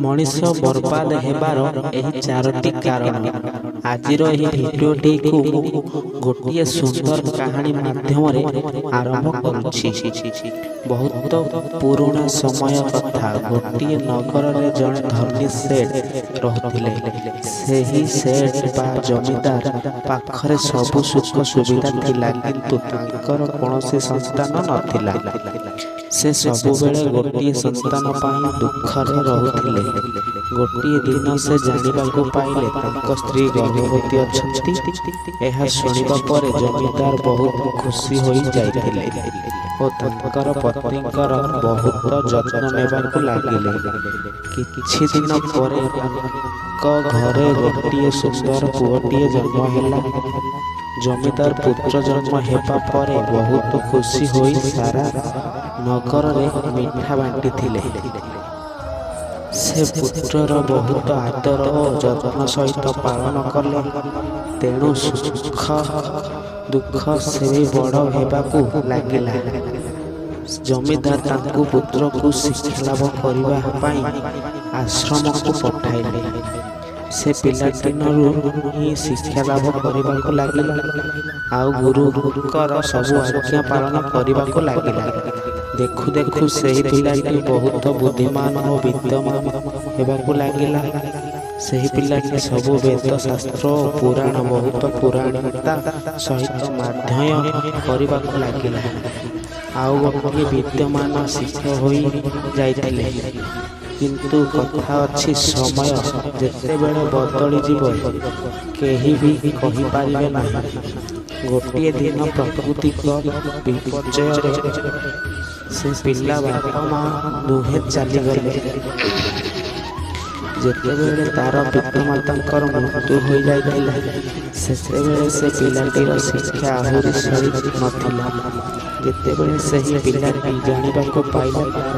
ମଣିଷ ବର୍ବାଦ ହେବାର ଏହି 4ଟି କାରଣ। ଆଜିର ଏହି ଭିଡ଼ିଓଟିକୁ ମୁଁ ଗୋଟିଏ ସୁନ୍ଦର କାହାଣୀ ମାଧ୍ୟମରେ ଆରମ୍ଭ କରୁଛି। ବହୁତ ପୁରୁଣା ସମୟ କଥା। ଗୋଟିଏ ନଗରରେ ଜଣେ ଧନୀ ସେଠ ରହୁଥିଲେ। ସେହି ସେଠ ବା ଜମିଦାର ପାଖରେ ସବୁ ସୁଖ ସୁବିଧା ଥିଲା, କିନ୍ତୁ ତାଙ୍କର କୌଣସି ସନ୍ତାନ ନଥିଲା। ସେ ସବୁବେଳେ ଗୋଟିଏ ସନ୍ତାନ ପାଇଁ ଦୁଃଖରେ ରହୁଥିଲେ। ଗୋଟିଏ ଦିନ ସେ ଜାଣିବାକୁ ପାଇଲେ ତାଙ୍କ ସ୍ତ୍ରୀ ଗର୍ଭବତୀ ଅଛନ୍ତି। ଏହା ଶୁଣିବା ପରେ ଜମିଦାର ବହୁତ ଖୁସି ହୋଇ ଯାଇଥିଲେ ଓ ତାଙ୍କର ପତ୍ନୀଙ୍କର ବହୁତ ଯତ୍ନ ନେବାକୁ ଲାଗିଲେ। କିଛି ଦିନ ପରେ ତାଙ୍କ ଘରେ ଗୋଟିଏ ସୁନ୍ଦର ପୁଅଟିଏ ଜନ୍ମ ହେଲା। ଜମିଦାର ପୁତ୍ର ଜନ୍ମ ହେବା ପରେ ବହୁତ ଖୁସି ହୋଇ ସାରା ନଗରରେ ମିଠା ବାଣ୍ଟିଥିଲେ। ସେ ପୁତ୍ରର ବହୁତ ଆଦର ଓ ଯତ୍ନ ସହିତ ପାଳନ କଲେ। ତେଣୁ ସୁଖ ଦୁଃଖ ସେ ବଡ଼ ହେବାକୁ ଲାଗିଲା। ଜମିଦାର ତାଙ୍କୁ ପୁତ୍ରକୁ ଶିକ୍ଷାଲାଭ କରିବା ପାଇଁ ଆଶ୍ରମକୁ ପଠାଇଲେ। ସେ ପିଲାଦିନରୁ ହିଁ ଶିକ୍ଷାଲାଭ କରିବାକୁ ଲାଗିଲା ଆଉ ଗୁରୁଙ୍କର ସବୁ ଆଜ୍ଞା ପାଳନ କରିବାକୁ ଲାଗିଲା। ଦେଖୁ ଦେଖୁ ସେହି ପିଲାଟି ବହୁତ ବୁଦ୍ଧିମାନ ଓ ବିଦ୍ୟମାନ ହେବାକୁ ଲାଗିଲା। ସେହି ପିଲାଟି ସବୁ ବେଦ ଶାସ୍ତ୍ର ଓ ପୁରାଣ ବହୁତ ପୁରାଣିକତା ସହିତ ମାଧ୍ୟମ କରିବାକୁ ଲାଗିଲା ଆଉ ଗୋଟିଏ ବିଦ୍ୟମାନ ଶିଷ୍ୟ ହୋଇ ଯାଇଥିଲେ। କିନ୍ତୁ କଥା ଅଛି, ସମୟ ଯେତେବେଳେ ବଦଳିଯିବ କେହି ବି କହିପାରିବେ ନାହିଁ। ଗୋଟିଏ ଦିନ ପ୍ରାକୃତିକ ବିପର୍ଯ୍ୟୟରେ ସେ ପିଲା ବାପା ମା ଦୁହେଁ ଚାଲିଗଲେ। ଯେତେବେଳେ ତାର ପିତାମାତାଙ୍କର ମୃତ୍ୟୁ ହୋଇଯାଇଥିଲା, ସେତେବେଳେ ସେ ପିଲାଟିର ଶିକ୍ଷା ଆହୁରି ସରି ନଥିଲା। ଯେତେବେଳେ ସେହି ପିଲାଟି ଜାଣିବାକୁ ପାଇଲା ତାର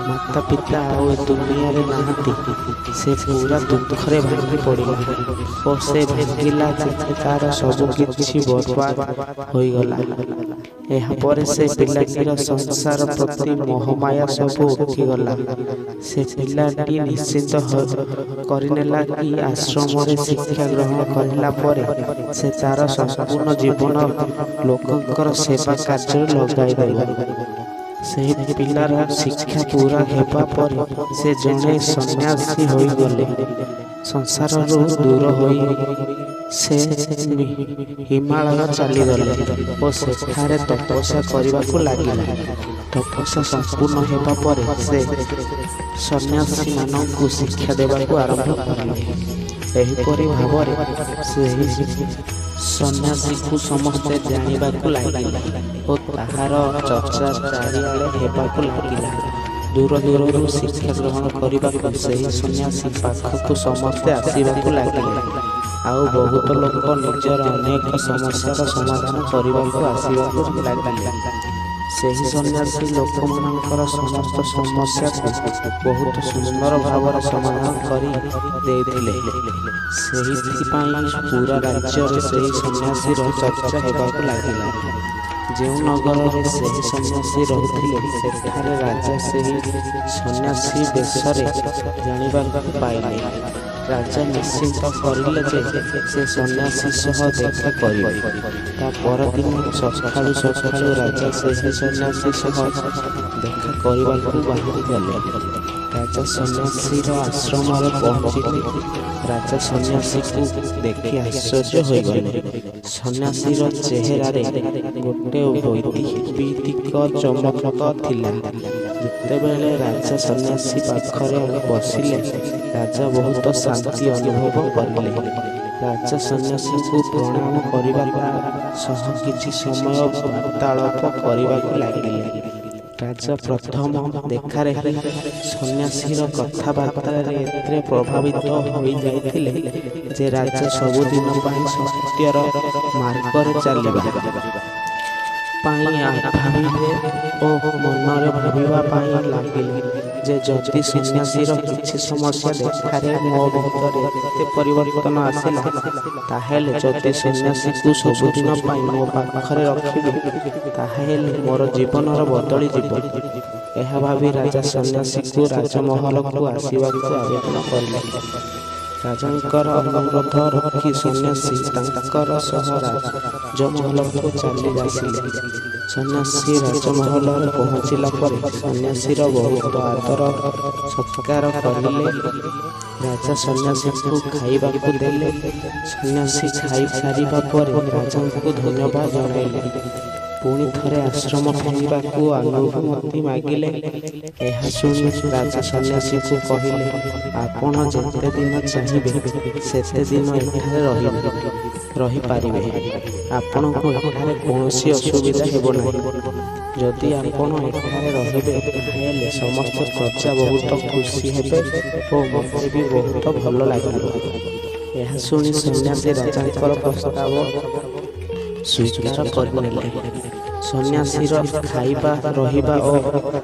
ମାତା ପିତା ଆଉ ଏ ଦୁନିଆରେ ନାହାନ୍ତି, ସେ ପୁରା ଦୁଃଖରେ ଭାଙ୍ଗି ପଡ଼ିଲା ଓ ସେ ଭାଙ୍ଗିଲା ଯେ ତାର ସବୁ କିଛି ବର୍ବାଦ ହୋଇଗଲା। ଏହାପରେ ସେ ପିଲାଟିର ସଂସାର ପ୍ରତି ମୋହମାୟା ସବୁ ଉଠିଗଲା। ସେ ପିଲାଟି ନିଶ୍ଚିତ କରିନେଲା କି ଆଶ୍ରମରେ ଶିକ୍ଷା ଗ୍ରହଣ କରିଲା ପରେ ସେ ତାର ସମ୍ପୂର୍ଣ୍ଣ ଜୀବନ ଲୋକଙ୍କର ସେବା କାର୍ଯ୍ୟରେ ଲଗାଇଦେବ। ସେହି ପିଲାର ଶିକ୍ଷା ପୁରା ହେବା ପରେ ସେ ଜଣେ ସନ୍ନ୍ୟାସୀ ହୋଇଗଲେ। ସଂସାରରୁ ଦୂର ହୋଇ ସେ ହିମାଳୟ ଚାଲିଗଲେ ଓ ସେଠାରେ ତପସ୍ୟା କରିବାକୁ ଲାଗିଲେ। ତପସ୍ୟା ସମ୍ପୂର୍ଣ୍ଣ ହେବା ପରେ ସେ ସନ୍ନ୍ୟାସୀମାନଙ୍କୁ ଶିକ୍ଷା ଦେବାକୁ ଆରମ୍ଭ କଲେ। ଏହିପରି ଭାବରେ ସେହି ସନ୍ନ୍ୟାସୀକୁ ସମସ୍ତେ ଜାଣିବାକୁ ଲାଗିଲେ ଓ ତାହାର ଚର୍ଚ୍ଚା ଚାରିଆଡ଼େ ହେବାକୁ ଲାଗିଲା। ଦୂର ଦୂରରୁ ଶିକ୍ଷା ଗ୍ରହଣ କରିବାକୁ ସେହି ସନ୍ନ୍ୟାସୀ ପାଖକୁ ସମସ୍ତେ ଆସିବାକୁ ଲାଗିଲେ ଆଉ ବହୁତ ଲୋକ ନିଜର ଅନେକ ସମସ୍ୟାର ସମାଧାନ କରିବାକୁ ଆସିବାକୁ ଲାଗିଲେ। ସେହି ସନ୍ନ୍ୟାସୀ ଲୋକମାନଙ୍କର ସମସ୍ତ ସମସ୍ୟାକୁ ବହୁତ ସୁନ୍ଦର ଭାବରେ ସମାଧାନ କରି ଦେଇଥିଲେ। ସେଥିପାଇଁ ପୁରା ରାଜ୍ୟରେ ସେହି ସନ୍ନ୍ୟାସୀର ଚର୍ଚ୍ଚା ହେବାକୁ ଲାଗିଲା। ଯେଉଁ ନଗରରେ ସେହି ସନ୍ନ୍ୟାସୀ ରହୁଥିଲେ, ସେଠାରେ ରାଜା ସେହି ସନ୍ନ୍ୟାସୀ ବେଶରେ ଜାଣିବାକୁ ପାଇଲେ। ରାଜା ନିଶ୍ଚିତ କରିଲେ ଯେ ସେ ସନ୍ନ୍ୟାସୀ ସହ ଦେଖା କରିବେ। ତା ପରଦିନ ସକାଳୁ ସକାଳୁ ରାଜା ସେହି ସନ୍ନ୍ୟାସୀ ସହ ଦେଖା କରିବାକୁ ବାହାରିଗଲେ। ରାଜା ସନ୍ନ୍ୟାସୀର ଆଶ୍ରମରେ ପହଞ୍ଚିଲେ। ରାଜା ସନ୍ନ୍ୟାସୀକୁ ଦେଖି ଆଶ୍ଚର୍ଯ୍ୟ ହୋଇଗଲେ। ସନ୍ନ୍ୟାସୀର ଚେହେରାରେ ଗୋଟେ ବୈଦିକ ଚମକ ଥିଲା। ଯେତେବେଳେ ରାଜା ସନ୍ନ୍ୟାସୀ ପାଖରେ ବସିଲେ, ରାଜା ବହୁତ ଶାନ୍ତି ଅନୁଭବ କଲେ। ରାଜା ସନ୍ନ୍ୟାସୀଙ୍କୁ ପ୍ରଣାମ କରିବା ସହ କିଛି ସମୟ ବାର୍ତ୍ତାଳାପ କରିବାକୁ ଲାଗିଲେ। ରାଜା ପ୍ରଥମ ଦେଖାରେ ସନ୍ନ୍ୟାସୀର କଥାବାର୍ତ୍ତାରେ ଏତେ ପ୍ରଭାବିତ ହୋଇଯାଇଥିଲେ ଯେ ରାଜା ସବୁଦିନ ପାଇଁ ସତ୍ୟର ମାର୍ଗରେ ଚାଲିବା ପାଇଁ ଭାବିଲେ ଓ ମନରେ ଭାବିବା ପାଇଁ ଲାଗିଲେ ଯେ ଯଦି ସନ୍ନ୍ୟାସୀର କିଛି ସମସ୍ୟା ଦେଖାରେ ମୋ ଭିତରେ ଏତେ ପରିବର୍ତ୍ତନ ଆସିଲା, ତାହେଲେ ଯଦି ସନ୍ନ୍ୟାସୀକୁ ସବୁଦିନ ପାଇଁ ମୋ ପାଖରେ ରଖିବି, ତାହେଲେ ମୋର ଜୀବନର ବଦଳିଯିବ। ଏହା ଭାବି ରାଜା ସନ୍ନ୍ୟାସୀକୁ ରାଜମହଲକୁ ଆସିବାକୁ ଆବେଦନ କରିଲେ। ରାଜାଙ୍କର ଅନୁରୋଧ ରଖି ସନ୍ନ୍ୟାସୀ ତାଙ୍କର ସହ ରାଜମହଲକୁ ଚାଲି ଆସିଲେ। ସନ୍ନ୍ୟାସୀ ରାଜମହଲରେ ପହଞ୍ଚିଲା ପରେ ସନ୍ନ୍ୟାସୀର ବହୁତ ଆଦର ସତ୍କାର କରିଲେ। ରାଜା ସନ୍ନ୍ୟାସୀଙ୍କୁ ଖାଇବାକୁ ଦେଲେ। ସନ୍ନ୍ୟାସୀ ଖାଇସାରିବା ପରେ ରାଜାଙ୍କୁ ଧନ୍ୟବାଦ ଜଣାଇଲେ। ପୁଣି ଥରେ ଆଶ୍ରମ ଫେରିବାକୁ ଅନୁମତି ମାଗିଲେ। ଏହା ଶୁଣି ରାଜା ସନ୍ନ୍ୟାସୀଙ୍କୁ କହିଲେ, ଆପଣ ଯେତେ ଦିନ ଚାହିଁବେ ସେତେ ଦିନ ଏଠାରେ ରହିପାରିବେ। ଆପଣଙ୍କୁ ଏଠାରେ କୌଣସି ଅସୁବିଧା ହେବ ନାହିଁ। ଯଦି ଆପଣ ଏଠାରେ ରହିବେ ତାହେଲେ ସମସ୍ତ ପ୍ରଜା ବହୁତ ଖୁସି ହେବେ ଓ ମୋତେ ବି ବହୁତ ଭଲ ଲାଗିବ। ଏହା ଶୁଣି ସନ୍ନ୍ୟାସୀ ରାଜାଙ୍କର ପ୍ରସ୍ତାବ ସ୍ୱୀକାର କରିନେଲେ। ସନ୍ନ୍ୟାସୀର ଖାଇବା, ରହିବା ଓ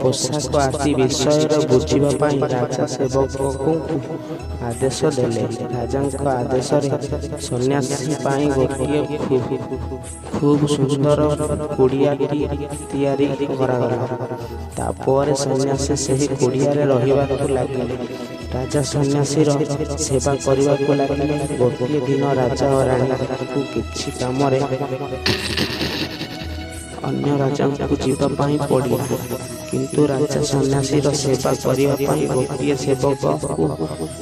ପୋଷାକ ଆଦି ବିଷୟରେ ବୁଝିବା ପାଇଁ ରାଜା ସେବକଙ୍କୁ ଆଦେଶ ଦେଲେ। ରାଜାଙ୍କ ଆଦେଶରେ ସନ୍ନ୍ୟାସୀ ପାଇଁ ଗୋଟିଏ ଖୁବ୍ ସୁନ୍ଦର କୁଡ଼ିଆଟି ତିଆରି କରାଗଲା। ତାପରେ ସନ୍ନ୍ୟାସୀ ସେହି କୁଡ଼ିଆରେ ରହିବାକୁ ଲାଗିଲେ। ରାଜା ସନ୍ନ୍ୟାସୀର ସେବା କରିବାକୁ ଲାଗିଲେ। ଗୋଟିଏ ଦିନ ରାଜା ଓ ରାଣୀଙ୍କୁ କିଛି କାମରେ ଅନ୍ୟ ରାଜାଙ୍କୁ ଯିବା ପାଇଁ ପଡ଼ିଲା। କିନ୍ତୁ ରାଜା ସନ୍ନ୍ୟାସୀର ସେବା କରିବା ପାଇଁ ଗୋଟିଏ ସେବକକୁ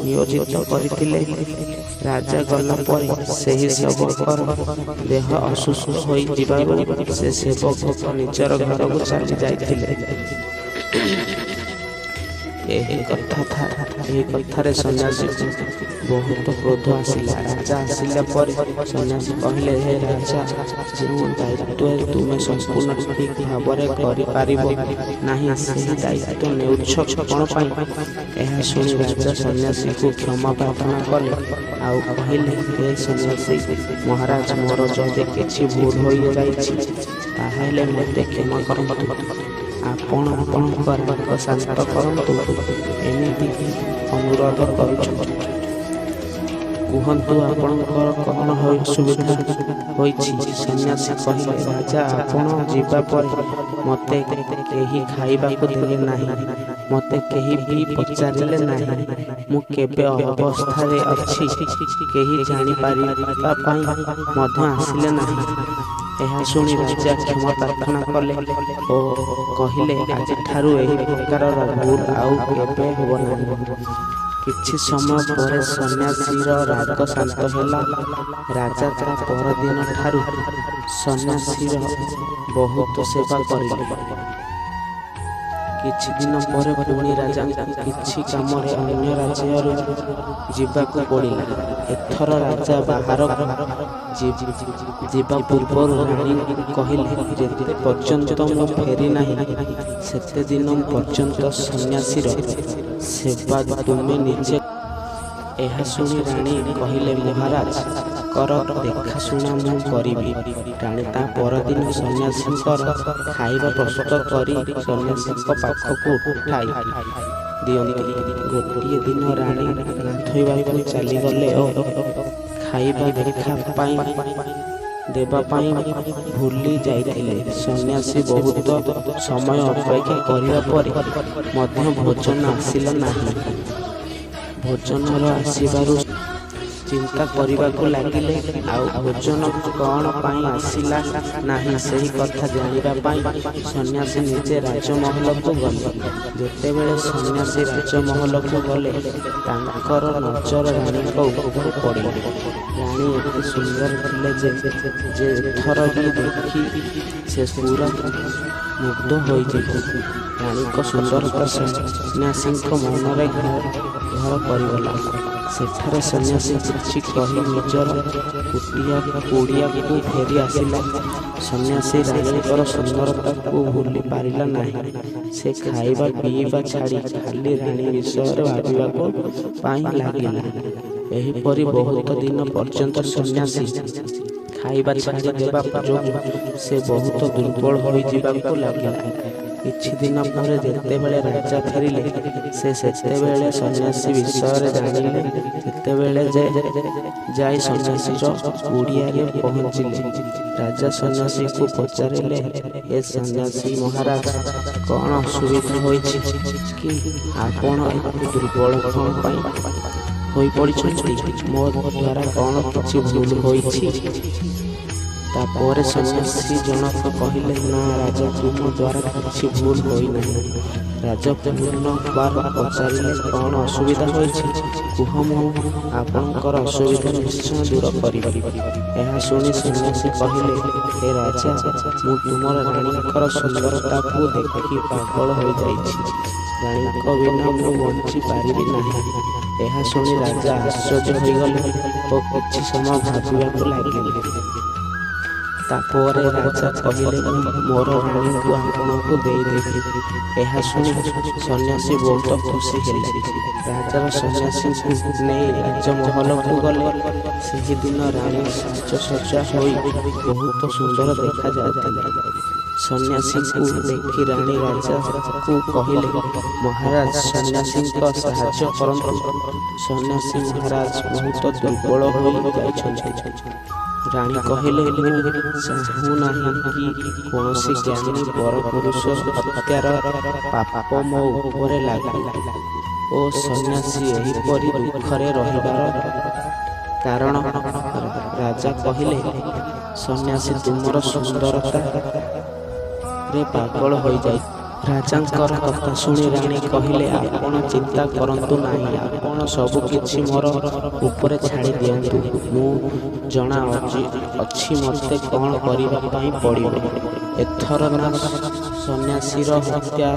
ନିୟୋଜିତ କରିଥିଲେ। ରାଜା ଗଲା ପରେ ସେହି ସେବକର ଦେହ ଅସୁସ୍ଥ ହୋଇଯିବାରୁ ସେ ସେବକ ନିଜର ଘରକୁ ଚାଲି ଯାଇଥିଲେ। ଏହି କଥାରେ ସନ୍ନ୍ୟାସୀକୁ ବହୁତ କ୍ରୋଧ ଆସିଲା। ରାଜା ଆସିଲା ପରେ ସନ୍ନ୍ୟାସୀ କହିଲେ, ହେ ରାଜା, ଯେଉଁ ଦାୟିତ୍ୱ ତୁମେ ସମ୍ପୂର୍ଣ୍ଣ ଠିକ୍ ଭାବରେ କରିପାରିବ ନାହିଁ ସେହି ଦାୟିତ୍ୱ ନେଉଛ କ'ଣ ପାଇଁ? ଏହା ଶୁଣି ରାଜା ସନ୍ନ୍ୟାସୀକୁ କ୍ଷମା ପ୍ରାର୍ଥନା କଲେ। ଆଉ କହିଲେ, ହେ ସନ୍ନ୍ୟାସୀ ମହାରାଜ, ମୋର ଯଦି କିଛି ଭୁଲ ହୋଇଯାଇଛି ତାହେଲେ ମୋତେ କ୍ଷମା କରନ୍ତୁ। ଆପଣ ଆପଣଙ୍କ ରାଗ ଶାନ୍ତ କରନ୍ତୁ। ଏମିତି ଅନୁରୋଧ କରୁଛନ୍ତି, କୁହନ୍ତୁ ଆପଣଙ୍କର କ'ଣ ଅସୁବିଧା ହୋଇଛି? ସନ୍ନ୍ୟାସୀ କହିଲେ, ରାଜା, ଆପଣ ଯିବା ପରେ ମୋତେ କେହି ଖାଇବାକୁ ଦେଲେ ନାହିଁ। ମୋତେ କେହି ବି ପଚାରିଲେ ନାହିଁ ମୁଁ କେବେ ଅବସ୍ଥାରେ ଅଛି। କେହି ଜାଣିପାରିବା ପାଇଁ ମଧ୍ୟ ଆସିଲେ ନାହିଁ। ଏହା ଶୁଣି ରାଜା କ୍ଷମା ପ୍ରାର୍ଥନା କଲେ ଓ କହିଲେ, ଆଜିଠାରୁ ଏହି ପ୍ରକାରର ଭୁଲ ଆଉ କେବେ ହେବ ନାହିଁ। କିଛି ସମୟ ପରେ ସନ୍ନ୍ୟାସୀର ରାଗ ଶାନ୍ତ ହେଲା। ରାଜା ତା ପରଦିନ ଠାରୁ ସନ୍ନ୍ୟାସୀର ବହୁତ ସେବା କରିଲେ। କିଛି ଦିନ ପରେ ପୁଣି ରାଜାଙ୍କୁ କିଛି କାମରେ ଅନ୍ୟ ରାଜ୍ୟରୁ ଯିବାକୁ ପଡ଼ିଲା। ଏଥର ରାଜା ବାହାରକୁ ଯିବା ପୂର୍ବରୁ ରାଣୀଙ୍କୁ କହିଲେ, ଯେତେ ପର୍ଯ୍ୟନ୍ତ ମୁଁ ଫେରି ନାହିଁ ସେତେ ଦିନ ପର୍ଯ୍ୟନ୍ତ ସନ୍ନ୍ୟାସୀର ସେବା ତୁମେ ନିଜେ। ଏହା ଶୁଣି ରାଣୀ କହିଲେ, ମହାରାଜଙ୍କର ଦେଖାଶୁଣା ମୁଁ କରିବି। ରାଣୀ ତା ପରଦିନ ସନ୍ନ୍ୟାସୀଙ୍କର ଖାଇବା ପ୍ରସ୍ତୁତ କରି ସନ୍ନ୍ୟାସୀଙ୍କ ପାଖକୁ ଉଠାଇ ଦିଅନ୍ତି। ଗୋଟିଏ ଦିନ ରାଣୀ ଗାଧୋଇବାକୁ ଚାଲିଗଲେ ଓ ଖାଇବା ଦେବା ପାଇଁ ଭୁଲି ଯାଇଥିଲେ। ସନ୍ନ୍ୟାସୀ ବହୁତ ସମୟ ଅପେକ୍ଷା କରିବା ପରେ ମଧ୍ୟ ଭୋଜନ ଆସିଲା ନାହିଁ। ଭୋଜନର ଆସିବାରୁ ଚିନ୍ତା କରିବାକୁ ଲାଗିଲେ। ଆଉ ଭୋଜନ କ'ଣ ପାଇଁ ଆସିଲା ନାହିଁ ସେହି କଥା ଜାଣିବା ପାଇଁ ସନ୍ନ୍ୟାସୀ ନିଜେ ରାଜମହଲକୁ ଗଲେ। ଯେତେବେଳେ ସନ୍ନ୍ୟାସୀ ରାଜମହଲକୁ ଗଲେ ତାଙ୍କର ନଜର ରାଣୀଙ୍କ ଉପରୁ ପଡ଼ିଲା। ରାଣୀ ଏତେ ସୁନ୍ଦର ଥିଲେ ଯେ ଏଥର ବି ଦେଖି ସେ ପୁରା ମୁଗ୍ଧ ହୋଇଯିବେ। ରାଣୀଙ୍କ ସୁନ୍ଦରତା ସନ୍ନ୍ୟାସୀଙ୍କ ମନରେ ଘର କରିଗଲା। ସେଠାରେ ସନ୍ନ୍ୟାସୀ କିଛି କହି ନିଜର କୁଡ଼ିଆକୁ ଫେରି ଆସିଲା। ସନ୍ନ୍ୟାସୀ ରାଣୀଙ୍କର ସୁନ୍ଦରତାକୁ ଭୁଲି ପାରିଲା ନାହିଁ। ସେ ଖାଇବା ପିଇବା ଛାଡ଼ି ଖାଲି ରାଣୀ ବିଷୟରେ ଭାବିବାକୁ ପାଇଁ ଲାଗିଲା। ଏହିପରି ବହୁତ ଦିନ ପର୍ଯ୍ୟନ୍ତ ସନ୍ନ୍ୟାସୀ ଖାଇବା ଛାଡ଼ି ଦେବା ଯୋଗୁଁ ସେ ବହୁତ ଦୁର୍ବଳ ହୋଇଯିବାକୁ ଲାଗିଲା। କିଛି ଦିନ ପରେ ଯେତେବେଳେ ରାଜା ଫେରିଲେ ସେ ସେତେବେଳେ ସନ୍ନ୍ୟାସୀ ବିଷୟରେ ଜାଣିଲେ। ଯେତେବେଳେ ଯାଇ ସନ୍ନ୍ୟାସୀର କୁଡ଼ିଆରେ ପହଞ୍ଚିଲେ ରାଜା ସନ୍ନ୍ୟାସୀକୁ ପଚାରିଲେ, ଏ ସନ୍ନ୍ୟାସୀ ମହାରାଜ, କ'ଣ ଅସୁବିଧା ହୋଇଛି କି? ଆପଣ ଏତେ ଦୁର୍ବଳ କ'ଣ ପାଇଁ ହୋଇପଡ଼ିଛନ୍ତି? ମୋ ଦ୍ୱାରା କ'ଣ କିଛି ଭୁଲ ହୋଇଛି? ତାପରେ ସନ୍ନ୍ୟାସୀ ଜଣକ କହିଲେ, ନା ରାଜା, ତୁମ ଦ୍ୱାରା କିଛି ଭୁଲ ହୋଇନାହିଁ। ରାଜା ପୁନର୍ବାର ପଚାରିଲେ, କ'ଣ ଅସୁବିଧା ହୋଇଛି କୁହ, ମୁଁ ଆପଣଙ୍କର ଅସୁବିଧା ନିଶ୍ଚୟ ଦୂର କରିବି। ଏହା ଶୁଣି ସନ୍ନ୍ୟାସୀ କହିଲେ, ହେ ରାଜା, ମୁଁ ତୁମର ରାଣୀଙ୍କର ସୁନ୍ଦରତାକୁ ଦେଖି ପାଗଳ ହୋଇଯାଇଛି। ରାଣୀଙ୍କ ବିନା ମୁଁ ବଞ୍ଚି ପାରିବି ନାହିଁ। ଏହା ଶୁଣି ରାଜା ଆଶ୍ଚର୍ଯ୍ୟ ହୋଇଗଲେ ଓ କିଛି ସମୟ ଭାବିବାକୁ ଲାଗିଲେ। ତାପରେ ରାଜା କହିଲେ, ମୁଁ ମୋର ରାଣୀଙ୍କୁ ଆପଣଙ୍କୁ ଦେଇଦେବି। ଏହା ଶୁଣି ସନ୍ନ୍ୟାସୀ ବହୁତ ଖୁସି ହେଲେ। ରାଜାର ସନ୍ନ୍ୟାସୀଙ୍କୁ ନେଇ ରାଜମହଲକୁ ଗଲେ। ସେହିଦିନ ରାଣୀ ସାଜସଜ୍ଜା ହୋଇ ବହୁତ ସୁନ୍ଦର ଦେଖାଯାଉଥିଲେ। ସନ୍ନ୍ୟାସୀଙ୍କୁ ଦେଖି ରାଣୀ ରାଜାକୁ କହିଲେ, ମହାରାଜ, ସନ୍ନ୍ୟାସୀଙ୍କ ସାହାଯ୍ୟ କରନ୍ତୁ। ସନ୍ନ୍ୟାସୀ ମହାରାଜ ବହୁତ ଦୁର୍ବଳ ହୋଇ ଯାଇଛନ୍ତି। ରାଣୀ କହିଲେ, ମୁଁ ଚାହୁଁନାହିଁ କି କୌଣସି ଜ୍ଞାନୀ ପରପୁରୁଷ ହତ୍ୟାର ପାପ ମୋ ଉପରେ ଲାଗୁ ଓ ସନ୍ନ୍ୟାସୀ ଏହିପରି ଦୁଃଖରେ ରହିବାର କାରଣ। ରାଜା କହିଲେ, ସନ୍ନ୍ୟାସୀ ତୁମର ସୁନ୍ଦରତାରେ ପାଗଳ ହୋଇଯାଇ। ରାଜାଙ୍କର କଥା ଶୁଣି ରାଣୀ କହିଲେ, ଆପଣ ଚିନ୍ତା କରନ୍ତୁ ନାହିଁ, ଆପଣ ସବୁ କିଛି ମୋର ଉପରେ ଛାଡ଼ି ଦିଅନ୍ତୁ। ମୁଁ ଜଣା ଅଛି ମୋତେ କ'ଣ କରିବା ପାଇଁ ପଡ଼ିବ। ଏଥର ନା ସନ୍ନ୍ୟାସୀର ହତ୍ୟା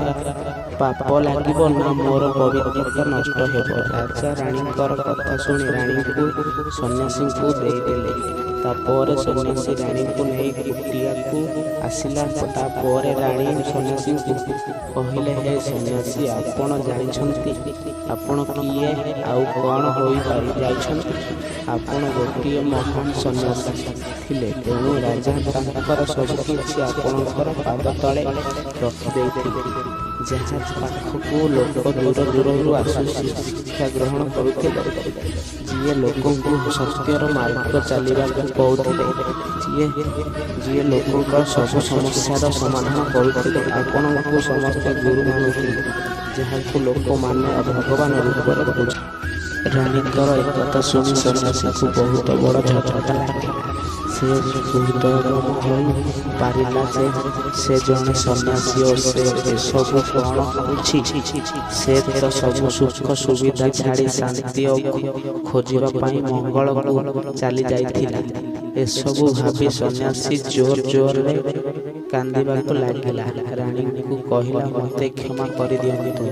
ପାପ ଲାଗିବ, ନା ମୋର ପବିତ୍ରତା ନଷ୍ଟ ହେବ। ରାଜା ରାଣୀଙ୍କର କଥା ଶୁଣି ରାଣୀଙ୍କୁ ସନ୍ନ୍ୟାସୀଙ୍କୁ ଦେଇଦେଲେ। ତାପରେ ସନ୍ନ୍ୟାସୀ ରାଣୀଙ୍କୁ ନେଇ କୁଟିଆକୁ ଆସିଲା। ତାପରେ ରାଣୀ ସନ୍ନ୍ୟାସୀଙ୍କୁ କହିଲେ, ହେ ସନ୍ନ୍ୟାସୀ, ଆପଣ ଜାଣିଛନ୍ତି ଆପଣ କିଏ ଆଉ କ'ଣ ହୋଇଯାଇଛନ୍ତି? ଆପଣ ଗୋଟିଏ ମହାନ ସନ୍ନ୍ୟାସୀ ଥିଲେ, ତେଣୁ ରାଜା ତାଙ୍କର ସବୁକିଛି ଆପଣଙ୍କର ପାଦ ତଳେ ରଖିଦେଇଥିଲେ। ଯାହା ପାଖକୁ ଲୋକ ଦୂର ଦୂରରୁ ଆସି ଶିକ୍ଷା ଗ୍ରହଣ କରୁଥିଲେ, ଯିଏ ଲୋକଙ୍କୁ ସତ୍ୟର ମାର୍ଗ ଚାଲିବାକୁ କହୁଥିଲେ, ଯିଏ ଲୋକଙ୍କର ସବୁ ସମସ୍ୟାର ସମାଧାନ କରୁଥିଲେ, ଆପଣଙ୍କୁ ସମସ୍ତେ ଗୁରୁ ମାନୁଥିଲେ, ଯାହାକୁ ଲୋକମାନେ ଭଗବାନ ରୂପରେ ପୂଜା। ରାଣୀଙ୍କର ଏକଥା ଶୁଣି ସନ୍ନ୍ୟାସୀକୁ ବହୁତ ବଡ଼ ଝଟକା ଲାଗିଲା। ସେ ହୃଦୟଙ୍ଗମ ହୋଇ ପାରିଲା ଯେ ସେ ଜଣେ ସନ୍ନ୍ୟାସୀ ଓ ସେ ଏସବୁ କ'ଣ କରୁଛି। ସେ ତ ସବୁ ସୁଖ ସୁବିଧା ଛାଡ଼ି ଶାନ୍ତି ଖୋଜିବା ପାଇଁ ମଙ୍ଗଳକୁ ଚାଲି ଯାଇଥିଲା। ଏସବୁ ଭାବି ସନ୍ନ୍ୟାସୀ ଜୋରରେ କାନ୍ଦିବାକୁ ଲାଗିଲା। ରାଣୀଙ୍କୁ କହିଲା, ମୋତେ କ୍ଷମା କରିଦିଅନ୍ତୁ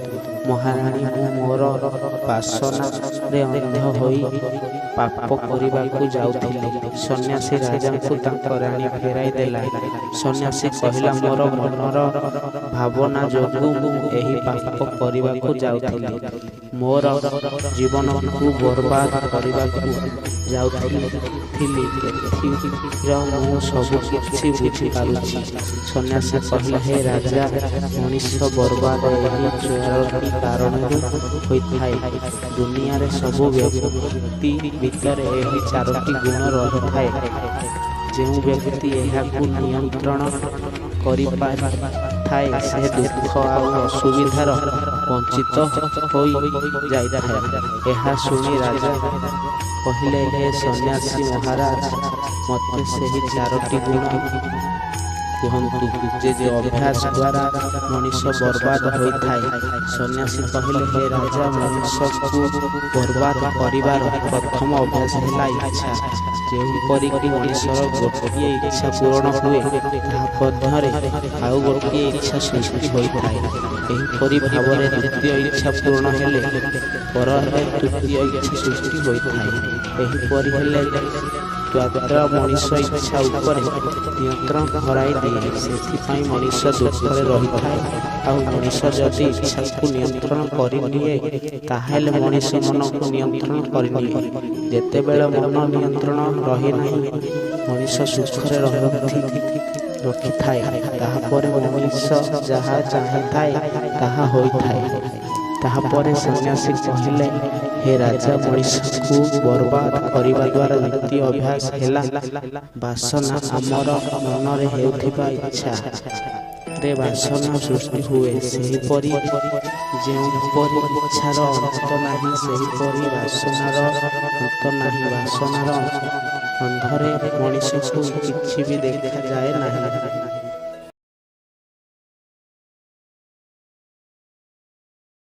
ମହାରାଣୀ, ମୁଁ ମୋର ବାସନାରେ ଅନ୍ଧ ହୋଇ ପାପ କରିବାକୁ ଯାଉଥିଲି। ସନ୍ନ୍ୟାସୀ ରାଜାଙ୍କୁ ତାଙ୍କ ରାଣୀ ଫେରାଇ ଦେଲା। ସନ୍ନ୍ୟାସୀ କହିଲା, ମୋର ମନର ଭାବନା ଯୋଗୁଁ ମୁଁ ଏହି ପାପ କରିବାକୁ ଯାଉଥିଲି। ମୋର ଜୀବନକୁ ବର୍ବାଦ କରିବାକୁ ଯାଉଥିଲି। ଏଥିର ମୁଁ ସବୁ କିଛି ବୁଝିପାରୁଛି। ସନ୍ନ୍ୟାସୀ କହିଲା, ହେ ରାଜା, ମଣିଷ ବର୍ବାଦ ଏହି ଚାରୋଟି କାରଣରୁ ହୋଇଥାଏ। ଦୁନିଆରେ ସବୁ ବ୍ୟକ୍ତି ଭିତରେ ଏହି ଚାରୋଟି ଗୁଣ ରହିଥାଏ। ଯେଉଁ ବ୍ୟକ୍ତି ଏହାକୁ ନିୟନ୍ତ୍ରଣ କରିପାରିଥାଏ ସେ ଦୁଃଖ ଆଉ ଅସୁବିଧାର ବଞ୍ଚିତ ହୋଇ ଯାଇଥାଏ। ଏହା ଶୁଣି ରାଜା କହିଲେ, ହେ ସନ୍ନ୍ୟାସୀ ମହାରାଜ, ମୋତେ ସେହି ଚାରୋଟି ଗୁଣ କୁହନ୍ତୁ ଯେ ଅଭ୍ୟାସ ଦ୍ୱାରା ମଣିଷ ବର୍ବାଦ ହୋଇଥାଏ। ସନ୍ନ୍ୟାସୀ କହିଲେ, ହେ ରାଜା, ମଣିଷକୁ ବର୍ବାଦ କରିବାର ପ୍ରଥମ ଅଭ୍ୟାସ ହେଲା ଇଚ୍ଛା। ଯେଉଁପରିକି ମଣିଷର ଗୋଟିଏ ଇଚ୍ଛା ପୂରଣ ହୁଏ, ତାହା ମଧ୍ୟରେ ଆଉ ଗୋଟିଏ ଇଚ୍ଛା ସୃଷ୍ଟି ହୋଇଥାଏ। ଏହିପରି ଭାବରେ ଦ୍ୱିତୀୟ ଇଚ୍ଛା ପୂରଣ ହେଲେ ପରରେ ତୃତୀୟ ଇଚ୍ଛା ସୃଷ୍ଟି ହୋଇଥାଏ। ଏହିପରି ହେଲେ ଦ୍ୱାରା ମଣିଷ ଇଚ୍ଛା ଉପରେ ନିୟନ୍ତ୍ରଣ ହରାଇ ଦିଏ। ସେଥିପାଇଁ ମଣିଷ ଦୁଃଖରେ ରହିଥାଏ। ଆଉ ମଣିଷ ଯଦି ଇଚ୍ଛାକୁ ନିୟନ୍ତ୍ରଣ କରିନିଏ, ତାହେଲେ ମଣିଷ ମନକୁ ନିୟନ୍ତ୍ରଣ କରିନିଏ। ଯେତେବେଳେ ମନ ନିୟନ୍ତ୍ରଣ ରହେ ନାହିଁ, ମଣିଷ ସୁଖରେ ରହନ୍ତି। ରଖିଥାଏ। ତାହାପରେ ମଣିଷ ଯାହା ଚାହିଁଥାଏ ତାହା ହୋଇଥାଏ। ତାହାପରେ ସନ୍ନ୍ୟାସୀ କହିଲେ, ହେ ରାଜା, ମଣିଷକୁ ବର୍ବାଦ କରିବା ଦ୍ୱାରା ଦ୍ୱିତୀୟ ଅଭ୍ୟାସ ହେଲା ବାସନା। ଆମର ମନରେ ହେଉଥିବା ଇଚ୍ଛା ରେ ବାସନା ସୃଷ୍ଟି ହୁଏ। ସେହିପରି ଯେଉଁପରି ଇଚ୍ଛାର ଅନ୍ତ ନାହିଁ, ସେହିପରି ବାସନାର ଅନ୍ତ ନାହିଁ। ବାସନାର ଅନ୍ଧରେ ମଣିଷକୁ କିଛି ବି ଦେଖାଯାଏ ନାହିଁ।